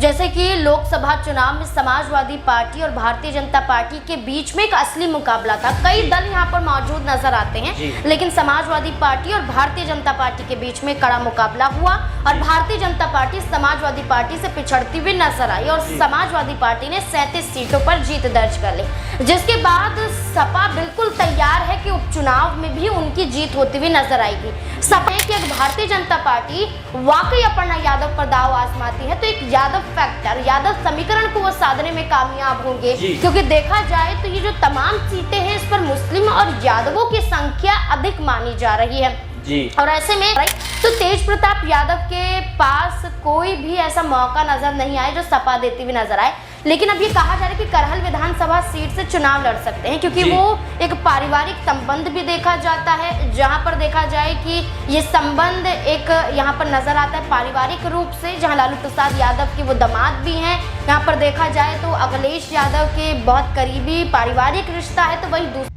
जैसे कि लोकसभा चुनाव में समाजवादी पार्टी और भारतीय जनता पार्टी के बीच में एक असली मुकाबला था। कई दल यहाँ पर मौजूद नजर आते हैं, लेकिन समाजवादी पार्टी और भारतीय जनता पार्टी के बीच में कड़ा मुकाबला हुआ और भारतीय जनता पार्टी समाजवादी पार्टी से पिछड़ती हुई नजर आई और समाजवादी पार्टी ने 37 सीटों पर जीत दर्ज कर ली, जिसके बाद सपा बिल्कुल तैयार है कि उपचुनाव में भी उनकी जीत होती हुई नजर आएगी। सपा कि अगर भारतीय जनता पार्टी वाकई अपर्णा यादव पर दांव आजमाती है तो एक यादव फैक्टर, यादव समीकरण को वो साधने में कामयाब होंगे, क्योंकि देखा जाए तो ये जो तमाम सीटें हैं इस पर मुस्लिम और यादवों की संख्या अधिक मानी जा रही है जी। और ऐसे में तो तेज प्रताप यादव के पास कोई भी ऐसा मौका नजर नहीं आया जो सपा देती हुई नजर आए, लेकिन अब ये कहा जा रहा है कि करहल विधानसभा सीट से चुनाव लड़ सकते हैं, क्योंकि वो एक पारिवारिक संबंध भी देखा जाता है, जहां पर देखा जाए कि ये संबंध एक यहाँ पर नजर आता है पारिवारिक रूप से, जहां लालू प्रसाद यादव के वो दामाद भी हैं। यहाँ पर देखा जाए तो अखिलेश यादव के बहुत करीबी पारिवारिक रिश्ता है। तो वही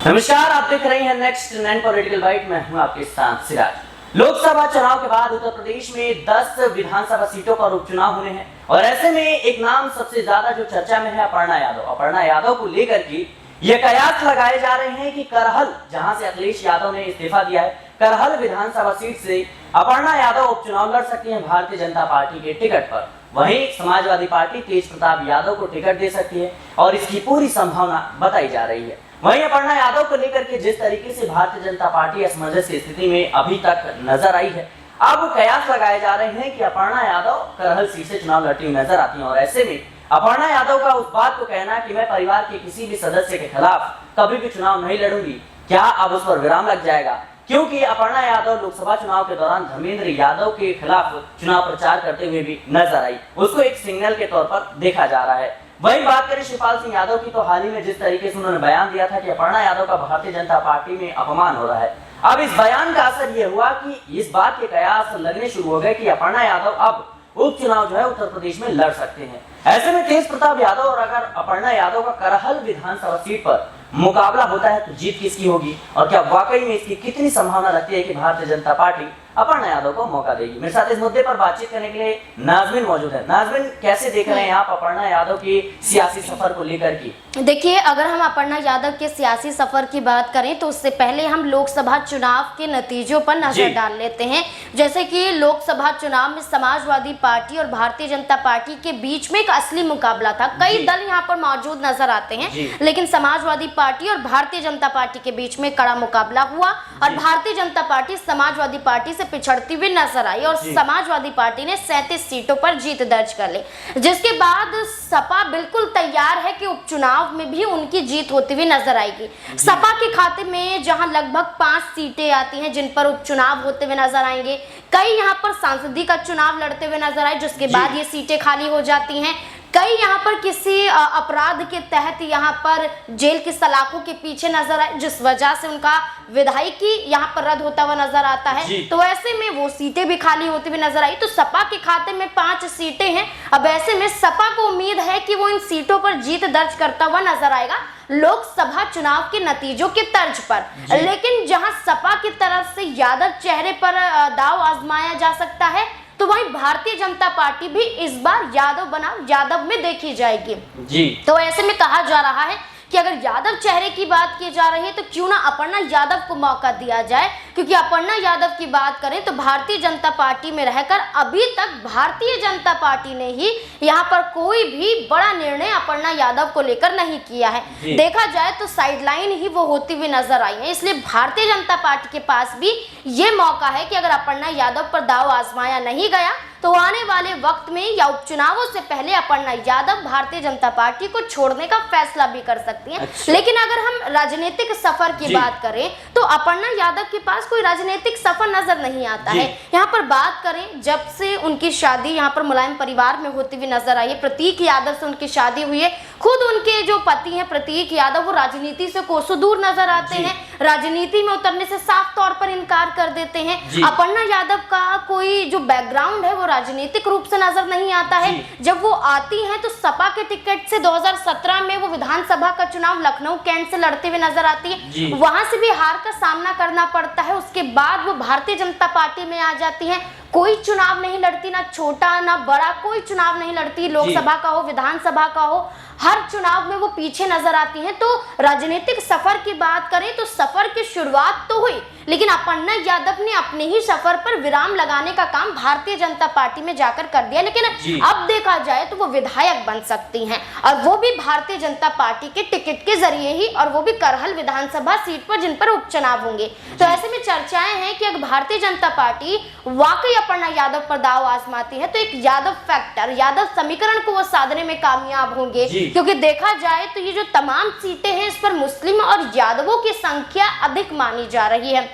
नमस्कार, आप देख रहे हैं नेक्स्ट 9 पॉलिटिकल बाइट में हूं आपके साथ सिराज। लोकसभा चुनाव के बाद उत्तर प्रदेश में 10 विधानसभा सीटों पर उपचुनाव होने हैं और ऐसे में एक नाम सबसे ज्यादा जो चर्चा में है अपर्णा यादव। अपर्णा यादव को लेकर के ये कयास लगाए जा रहे हैं कि करहल, जहां से अखिलेश यादव ने इस्तीफा दिया है, करहल विधानसभा सीट से अपर्णा यादव उपचुनाव लड़ सकती हैं भारतीय जनता पार्टी के टिकट पर। वहीं समाजवादी पार्टी तेज प्रताप यादव को टिकट दे सकती है और इसकी पूरी संभावना बताई जा रही है। वहीं अपर्णा यादव को लेकर के जिस तरीके से भारतीय जनता पार्टी असमंजस की स्थिति में अभी तक नजर आई है, अब कयास लगाए जा रहे हैं कि अपर्णा यादव करहल सीट से चुनाव लड़ती हुई नजर आती हैं और ऐसे में अपर्णा यादव का उस बात को कहना कि मैं परिवार के किसी भी सदस्य के खिलाफ कभी भी चुनाव नहीं लड़ूंगी, क्या अब उस पर विराम लग जाएगा? क्योंकि अपर्णा यादव लोकसभा चुनाव के दौरान धर्मेंद्र यादव के खिलाफ चुनाव प्रचार करते हुए भी नजर आई, उसको एक सिग्नल के तौर पर देखा जा रहा है। वहीं बात करें शिवपाल सिंह यादव की, तो हाल ही में जिस तरीके से उन्होंने बयान दिया था कि अपर्णा यादव का भारतीय जनता पार्टी में अपमान हो रहा है, अब इस बयान का असर यह हुआ कि इस बात के कयास लगने शुरू हो गए कि अपर्णा यादव अब उपचुनाव जो है उत्तर प्रदेश में लड़ सकते हैं। ऐसे में तेज प्रताप यादव और अगर अपर्णा यादव का करहल विधानसभा सीट पर मुकाबला होता है तो जीत किसकी होगी और क्या वाकई में इसकी कितनी संभावना लगती है कि भारतीय जनता पार्टी अपर्णा यादव को मौका देगी? मेरे साथ इस मुद्दे पर बातचीत करने के लिए नाजमिन मौजूद है। नाजमिन, कैसे देख रहे हैं आप अपर्णा यादव की सियासी सफर को लेकर की? देखिए, अगर हम अपर्णा यादव के सियासी सफर की बात करें तो उससे पहले हम लोकसभा चुनाव के नतीजों पर नजर डाल लेते हैं। जैसे कि लोकसभा चुनाव में समाजवादी पार्टी और भारतीय जनता पार्टी के बीच में एक असली मुकाबला था। कई दल यहाँ पर मौजूद नजर आते हैं, लेकिन समाजवादी पार्टी और भारतीय जनता पार्टी के बीच में कड़ा मुकाबला हुआ और भारतीय जनता पार्टी समाजवादी पार्टी से पिछड़ती हुई नजर आई और समाजवादी पार्टी ने 37 सीटों पर जीत दर्ज कर ली, जिसके बाद सपा बिल्कुल तैयार है कि उपचुनाव में भी उनकी जीत होती हुई नजर आएगी। सपा के खाते में जहां लगभग 5 सीटें आती हैं जिन पर उपचुनाव होते हुए नजर आएंगे, कई यहां पर सांसदीय का चुनाव लड़ते हुए नजर आए, जिसके बाद ये सीटें खाली हो जाती हैं। कई यहाँ पर किसी अपराध के तहत यहाँ पर जेल की सलाखों के पीछे नजर आए, जिस वजह से उनका विधायकी यहाँ पर रद्द होता हुआ नजर आता है, तो ऐसे में वो सीटें भी खाली होती हुई नजर आई। तो सपा के खाते में 5 सीटें हैं। अब ऐसे में सपा को उम्मीद है कि वो इन सीटों पर जीत दर्ज करता हुआ नजर आएगा लोकसभा चुनाव के नतीजों के तर्ज पर। लेकिन जहां सपा की तरफ से यादव चेहरे पर दांव आजमाया जा सकता है, तो वहीं भारतीय जनता पार्टी भी इस बार यादव बनाम यादव में देखी जाएगी जी। तो ऐसे में कहा जा रहा है कि अगर यादव चेहरे की बात की जा रही है तो क्यों ना अपर्णा यादव को मौका दिया जाए, क्योंकि अपर्णा यादव की बात करें तो भारतीय जनता पार्टी में रहकर अभी तक भारतीय जनता पार्टी ने ही यहाँ पर कोई भी बड़ा निर्णय अपर्णा यादव को लेकर नहीं किया है। देखा जाए तो साइडलाइन ही वो होती हुई नजर आई है, इसलिए भारतीय जनता पार्टी के पास भी ये मौका है कि अगर अपर्णा यादव पर दांव आजमाया नहीं गया तो आने वाले वक्त में या उपचुनावों से पहले अपर्णा यादव भारतीय जनता पार्टी को छोड़ने का फैसला भी कर सकती हैं। लेकिन अगर हम राजनीतिक सफर की बात करें तो अपर्णा यादव के पास कोई राजनीतिक सफर नजर नहीं आता है। यहाँ पर बात करें, जब से उनकी शादी यहाँ पर मुलायम परिवार में होती हुई नजर आई है, प्रतीक यादव से उनकी शादी हुई है, खुद उनके जो पति हैं प्रतीक यादव वो राजनीति से कोसों दूर नजर आते हैं, राजनीति में उतरने से साफ तौर पर इनकार कर देते हैं। अपर्णा यादव का कोई जो बैकग्राउंड है वो राजनीतिक रूप से नजर नहीं आता है। जब वो आती हैं तो सपा के टिकट से 2017 में वो विधानसभा का चुनाव लखनऊ कैंट से लड़ते हुए नजर आती है, वहां से भी हार का सामना करना पड़ता है। उसके बाद वो भारतीय जनता पार्टी में आ जाती हैं, कोई चुनाव नहीं लड़ती, ना छोटा ना बड़ा, कोई चुनाव नहीं लड़ती, लोकसभा का हो विधानसभा का हो, हर चुनाव में वो पीछे नजर आती हैं। तो राजनीतिक सफर की बात करें तो सफर की शुरुआत तो हुई, लेकिन अपर्णा यादव ने अपने ही सफर पर विराम लगाने का काम भारतीय जनता पार्टी में जाकर कर दिया। लेकिन अब देखा जाए तो वो विधायक बन सकती हैं, और वो भी भारतीय जनता पार्टी के टिकट के जरिए ही, और वो भी करहल विधानसभा सीट पर, जिन पर उपचुनाव होंगे। तो ऐसे में चर्चाएं हैं कि अगर भारतीय जनता पार्टी वाकई अपर्णा यादव पर दाव आजमाती है तो एक यादव फैक्टर, यादव समीकरण को वो साधने में कामयाब होंगे, क्योंकि देखा जाए तो ये जो तमाम सीटें हैं इस पर मुस्लिम और यादवों की संख्या अधिक मानी जा रही है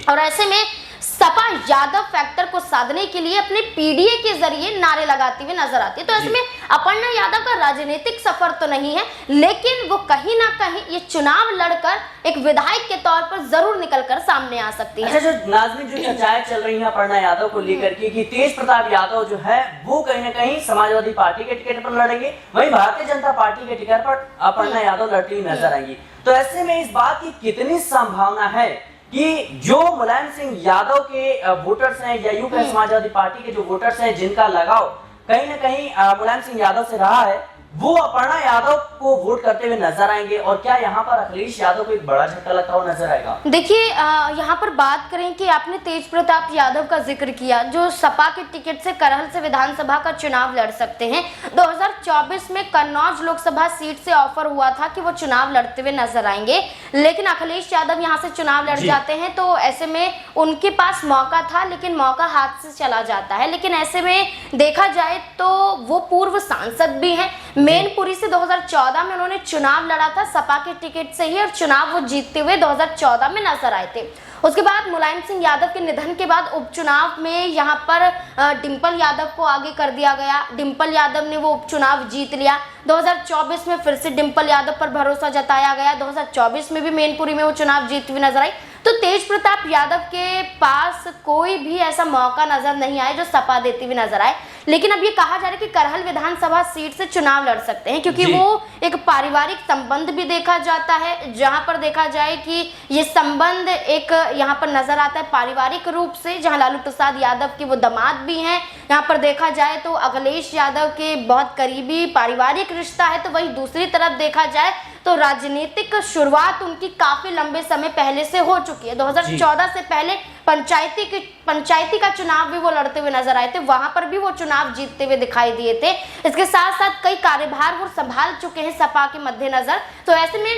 और ऐसे में सपा यादव फैक्टर को साधने के लिए अपने पीडीए के जरिए नारे लगाती हुई नजर आती है। तो ऐसे में अपर्णा यादव का राजनीतिक सफर तो नहीं है, लेकिन वो कहीं ना कहीं ये चुनाव लड़कर एक विधायक के तौर पर जरूर निकलकर सामने आ सकती है। अच्छा, जो नाज़मीन जो चर्चाएं चल रही हैं अपर्णा यादव को लेकर के कि तेज प्रताप यादव जो है वो कहीं ना कहीं समाजवादी पार्टी के टिकट पर लड़ेंगे, वहीं भारतीय जनता पार्टी के टिकट पर अपर्णा यादव लड़ती हुई नजर आएंगी। तो ऐसे में इस बात की कितनी संभावना है कि जो मुलायम सिंह यादव के वोटर्स हैं या यूं कहें समाजवादी पार्टी के जो वोटर्स हैं जिनका लगाव कहीं ना कहीं मुलायम सिंह यादव से रहा है, वो अपर्णा यादव को वोट करते हुए नजर आएंगे, और क्या यहाँ पर अखिलेश यादव को एक बड़ा झटका लगता हुआ नजर आएगा? देखिए, यहाँ पर बात करें कि आपने तेज प्रताप यादव का जिक्र किया, जो सपा के टिकट से करहल से विधानसभा का चुनाव लड़ सकते हैं। 2024 में कन्नौज लोकसभा सीट से ऑफर हुआ था कि वो चुनाव लड़ते हुए नजर आएंगे, लेकिन अखिलेश यादव यहाँ से चुनाव लड़ जाते हैं। तो ऐसे में उनके पास मौका था, लेकिन मौका हाथ से चला जाता है। लेकिन ऐसे में देखा जाए तो वो पूर्व सांसद भी हैं। मैनपुरी से 2014 में उन्होंने चुनाव लड़ा था सपा के टिकट से ही, और चुनाव वो जीतते हुए 2014 में नजर आए थे। उसके बाद मुलायम सिंह यादव के निधन के बाद उपचुनाव में यहाँ पर डिंपल यादव को आगे कर दिया गया। डिंपल यादव ने वो उपचुनाव जीत लिया। 2024 में फिर से डिंपल यादव पर भरोसा जताया गया। 2024 में भी मैनपुरी में वो चुनाव जीतती हुई नजर आई। तो तेज प्रताप यादव के पास कोई भी ऐसा मौका नजर नहीं आया जो सपा देती हुई नजर आए। लेकिन अब ये कहा जा रहा है कि करहल विधानसभा सीट से चुनाव लड़ सकते हैं, क्योंकि वो एक पारिवारिक संबंध भी देखा जाता है, जहां पर देखा जाए कि ये संबंध एक यहाँ पर नजर आता है पारिवारिक रूप से, जहां लालू प्रसाद यादव के वो दामाद भी हैं। यहाँ पर देखा जाए तो अखिलेश यादव के बहुत करीबी पारिवारिक रिश्ता है। तो वही दूसरी तरफ देखा जाए तो राजनीतिक शुरुआत उनकी काफी लंबे समय पहले से हो चुकी है। 2014 से पहले पंचायती का चुनाव भी वो लड़ते हुए नजर आए थे, वहां पर भी वो चुनाव जीतते हुए दिखाई दिए थे। इसके साथ साथ कई कार्यभार वो संभाल चुके हैं सपा के मद्देनजर। तो ऐसे में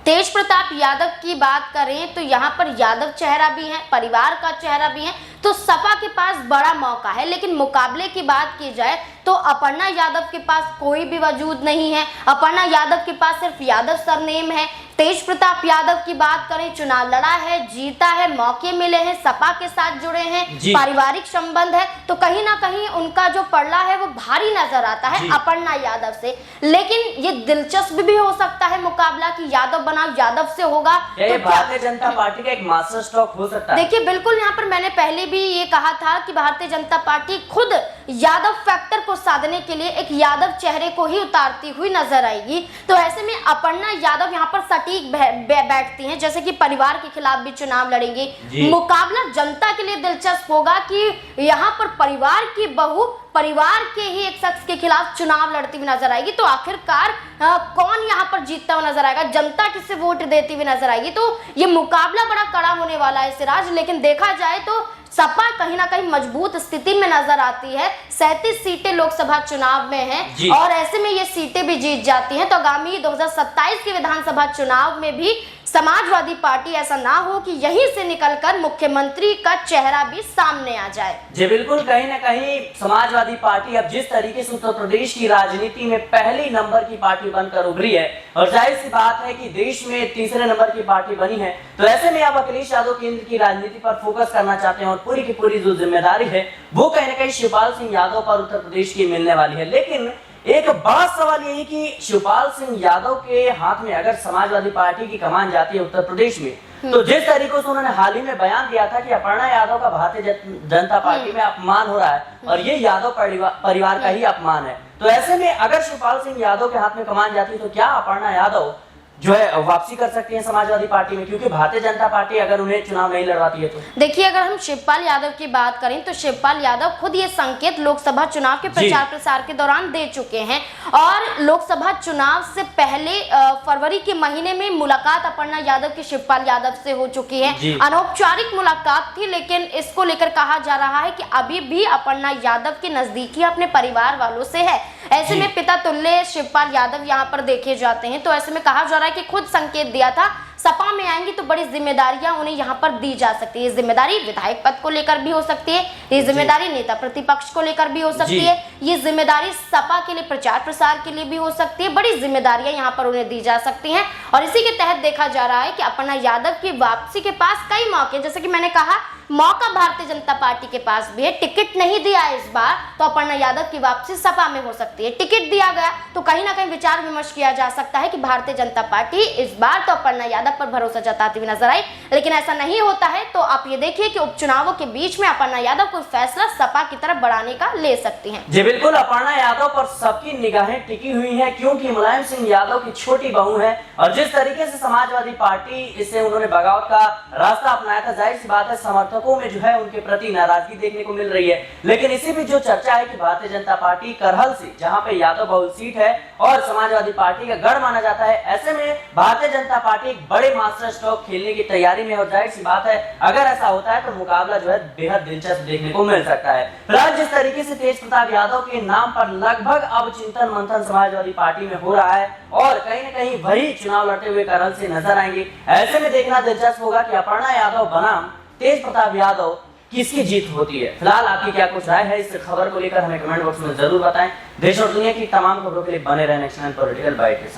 तेज प्रताप यादव की बात करें तो यहाँ पर यादव चेहरा भी है, परिवार का चेहरा भी है, तो सपा के पास बड़ा मौका है। लेकिन मुकाबले की बात की जाए तो अपर्णा यादव के पास कोई भी वजूद नहीं है। अपर्णा यादव के पास सिर्फ यादव सरनेम है। तेज प्रताप यादव की बात करें, चुनाव लड़ा है, जीता है, मौके मिले हैं, सपा के साथ जुड़े हैं, पारिवारिक संबंध है, तो कहीं ना कहीं उनका जो पड़ला है वो भारी नजर आता है अपर्णा यादव से। लेकिन ये दिलचस्प भी हो सकता है मुकाबला कि यादव बनाम यादव से होगा। तो भारतीय जनता पार्टी का एक मास्टर स्ट्रोक हो सकता है। देखिए, बिल्कुल, यहाँ पर मैंने पहले भी ये कहा था कि भारतीय जनता पार्टी खुद यादव फैक्टर को साधने के लिए एक यादव चेहरे को ही उतारती हुई नजर आएगी। तो ऐसे में अपर्णा यादव यहाँ पर सटीक बैठती हैं, जैसे कि परिवार के खिलाफ भी चुनाव लड़ेंगे। मुकाबला जनता के लिए दिलचस्प होगा कि यहाँ पर परिवार की बहू परिवार के ही एक शख्स के खिलाफ चुनाव लड़ती हुई नजर आएगी। तो आखिरकार कौन यहाँ पर जीतता हुआ नजर आएगा, जनता किसे वोट देती हुई नजर आएगी। तो ये मुकाबला बड़ा कड़ा होने वाला है सिराज। लेकिन देखा जाए तो सपा कहीं ना कहीं मजबूत स्थिति में नजर आती है। 37 सीटें लोकसभा चुनाव में हैं और ऐसे में ये सीटें भी जीत जाती हैं। तो आगामी 2027 के विधानसभा चुनाव में भी समाजवादी पार्टी ऐसा ना हो कि यहीं से निकलकर मुख्यमंत्री का चेहरा भी सामने आ जाए। जी बिल्कुल, कहीं ना कहीं समाजवादी पार्टी अब जिस तरीके से उत्तर प्रदेश की राजनीति में पहले नंबर की पार्टी बनकर उभरी है, और जाहिर सी बात है कि देश में तीसरे नंबर की पार्टी बनी है, तो ऐसे में अब अखिलेश यादव केंद्र की राजनीति पर फोकस करना चाहते हैं और पूरी की पूरी जो जिम्मेदारी है वो कहीं ना कहीं शिवपाल सिंह यादव पर उत्तर प्रदेश की मिलने वाली है। लेकिन एक बड़ा सवाल यही कि शिवपाल सिंह यादव के हाथ में अगर समाजवादी पार्टी की कमान जाती है उत्तर प्रदेश में, तो जिस तरीके से उन्होंने हाल ही में बयान दिया था कि अपर्णा यादव का भारतीय जनता पार्टी में अपमान हो रहा है और ये यादव परिवार का ही अपमान है, तो ऐसे में अगर शिवपाल सिंह यादव के हाथ में कमान जाती है तो क्या अपर्णा यादव जो है वापसी कर सकती हैं समाजवादी पार्टी में, क्योंकि भारतीय जनता पार्टी अगर उन्हें चुनाव नहीं लड़वाती है तो? देखिए, अगर हम शिवपाल यादव की बात करें तो शिवपाल यादव खुद ये संकेत लोकसभा चुनाव के प्रचार प्रसार के दौरान दे चुके हैं और लोकसभा चुनाव से पहले फरवरी के महीने में मुलाकात अपर्णा यादव की शिवपाल यादव से हो चुकी है। अनौपचारिक मुलाकात थी, लेकिन इसको लेकर कहा जा रहा है कि अभी भी अपर्णा यादव की नजदीकी अपने परिवार वालों से है। ऐसे में पिता तुल्य शिवपाल यादव यहाँ पर देखे जाते हैं। तो ऐसे में कहा जा रहा है कि खुद संकेत दिया था सपा में आएंगी तो बड़ी जिम्मेदारियां उन्हें यहाँ पर दी जा सकती है। ये जिम्मेदारी विधायक पद को लेकर भी हो सकती है, ये जिम्मेदारी नेता प्रतिपक्ष को लेकर भी हो सकती है, ये जिम्मेदारी सपा के लिए प्रचार प्रसार के लिए भी हो सकती है। बड़ी जिम्मेदारियां यहाँ पर उन्हें दी जा सकती हैं और इसी के तहत देखा जा रहा है कि अपर्णा यादव की वापसी के पास कई मौके, जैसे कि मैंने कहा, मौका भारतीय जनता पार्टी के पास भी है। टिकट नहीं दिया है इस बार तो अपर्णा यादव की वापसी सपा में हो सकती है। टिकट दिया गया तो कहीं ना कहीं विचार विमर्श किया जा सकता है कि भारतीय जनता पार्टी इस बार तो अपर्णा यादव पर भरोसा जताती हुई नजर आई, लेकिन ऐसा नहीं होता है तो आप ये देखिए कि उपचुनावों के बीच में अपर्णा यादव कोई फैसला सपा की तरफ बढ़ाने का ले सकती हैं। जी बिल्कुल, अपर्णा यादव पर सबकी निगाहें टिकी हुई हैं, क्योंकि मुलायम सिंह यादव की छोटी बहू है और जिस तरीके से समाजवादी पार्टी इसे उन्होंने बगावत का रास्ता अपनाया था, जाहिर सी बात है समर्थकों में जो है उनके प्रति नाराजगी देखने को मिल रही है। लेकिन इसी भी जो चर्चा है कि भारतीय जनता पार्टी करहल से, जहां पे यादव बहुल सीट है और समाजवादी पार्टी का गढ़ माना जाता है, ऐसे में भारतीय जनता पार्टी एक बड़े मास्टर स्ट्रोक खेलने की तैयारी में और जाहिर सी बात है अगर ऐसा होता है तो मुकाबला जो है बेहद दिलचस्प देखने को मिल सकता है। फिलहाल जिस तरीके से तेज प्रताप यादव के नाम पर लगभग अब चिंतन मंथन समाजवादी पार्टी में हो रहा है और कहीं न कहीं वही चुनाव लड़ते हुए करहल से नजर आएंगे, ऐसे में देखना दिलचस्प होगा कि अपर्णा यादव बनाम तेज प्रताप यादव किसकी जीत होती है। फिलहाल आपकी क्या कुछ राय है इस खबर को लेकर हमें कमेंट बॉक्स में जरूर बताएं। देश और दुनिया की तमाम खबरों के लिए बने रहें नेक्स्ट 9 पॉलिटिकल बाइट के साथ।